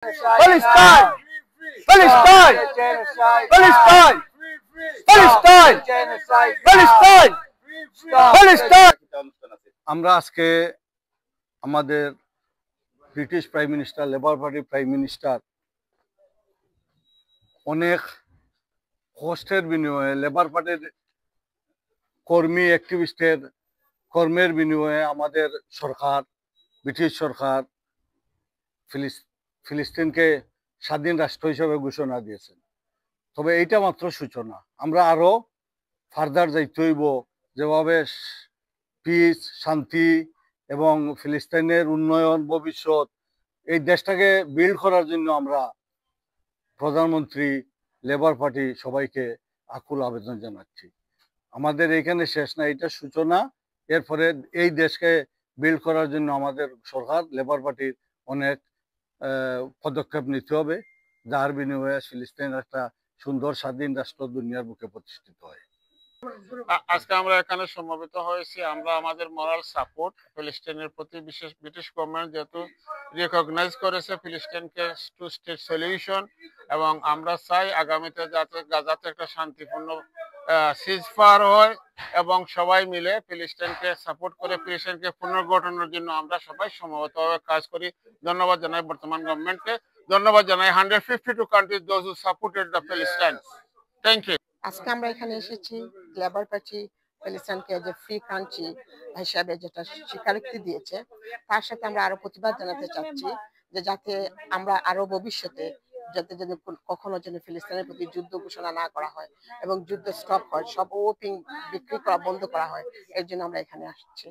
Palestine! Palestine! Palestine! Palestine! Palestine! Palestine! আমরা আজকে আমাদের ব্রিটিশ প্রাইম মিনিস্টার, লেবার পার্টির প্রাইম মিনিস্টার অনেক কষ্টের বিনিময়ে লেবার পার্টির কর্মী অ্যাক্টিভিস্টের কর্মের বিনিময়ে আমাদের সরকার, ব্রিটিশ সরকার ফিলিস্তিনকে স্বাধীন রাষ্ট্র হিসেবে ঘোষণা দিয়েছেন। তবে এইটা মাত্র সূচনা। আমরা আরো ফার্দার যাইতে হইব, যেভাবে পিস, শান্তি এবং ফিলিস্তিনের উন্নয়ন, ভবিষ্যৎ, এই দেশটাকে বিল্ড করার জন্য আমরা প্রধানমন্ত্রী, লেবার পার্টি সবাইকে আকুল আবেদন জানাচ্ছি। আমাদের এইখানে শেষ না, এটা সূচনা। এরপরে এই দেশকে বিল্ড করার জন্য আমাদের সরকার, লেবার পার্টির অনেক পদক্ষেপ নিতে হবে, যার বিনিময়ে ফিলিস্তিন একটা সুন্দর স্বাধীন রাষ্ট্র দুনিয়ার বুকে প্রতিষ্ঠিত হয়। আজকে আমরা এখানে সমবেত হয়েছি, আমরা আমাদের মোরাল সাপোর্ট ফিলিস্তিনের প্রতি, বিশেষ ব্রিটিশ গভর্নমেন্ট যেহেতু রিকগনাইজ করেছে ফিলিস্তিনকে টু স্টেট সলিউশন, এবং আমরা চাই আগামীতে যাতে গাজাতে একটা শান্তিপূর্ণ সিজফায়ার হয় এবং সবাই মিলে ফিলিস্তিনকে সাপোর্ট করে ফিলিস্তিনকে পুনর্গঠনের জন্য আমরা সবাই সমবেতভাবে কাজ করি। ধন্যবাদ জানাই বর্তমান গভর্নমেন্টকে, ধন্যবাদ জানাই 152 countries those who supported the ফিলিস্তিন। Thank you. আজকে আমরা এখানে এসেছি লেবার পার্টি ফিলিস্তিনকে যে ফ্রি কান্ট্রি হিসাবে যেটা স্বীকারোক্তি দিয়েছে, তার সাথে আমরা আরো প্রতিবাদ জানাতে চাচ্ছি যে যাতে আমরা আরো ভবিষ্যতে যাতে যেন কখনো যেন ফিলিস্তিনের প্রতি যুদ্ধ ঘোষণা না করা হয় এবং যুদ্ধ স্টপ হয়, সব ওপিং বিক্রি করা বন্ধ করা হয়, এর জন্য আমরা এখানে আসছি।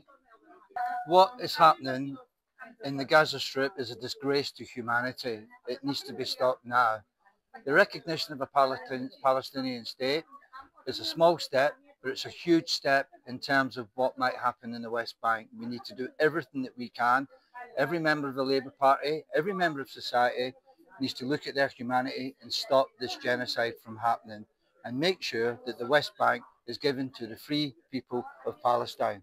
What is happening in the Gaza Strip is a disgrace to humanity. It needs to be stopped now. The recognition of a Palestinian state is a small step, but it's a huge step in terms of what might happen in the West Bank. We need to do everything that we can. Every member of the Labour Party, every member of society needs to look at their humanity and stop this genocide from happening and make sure that the West Bank is given to the free people of Palestine.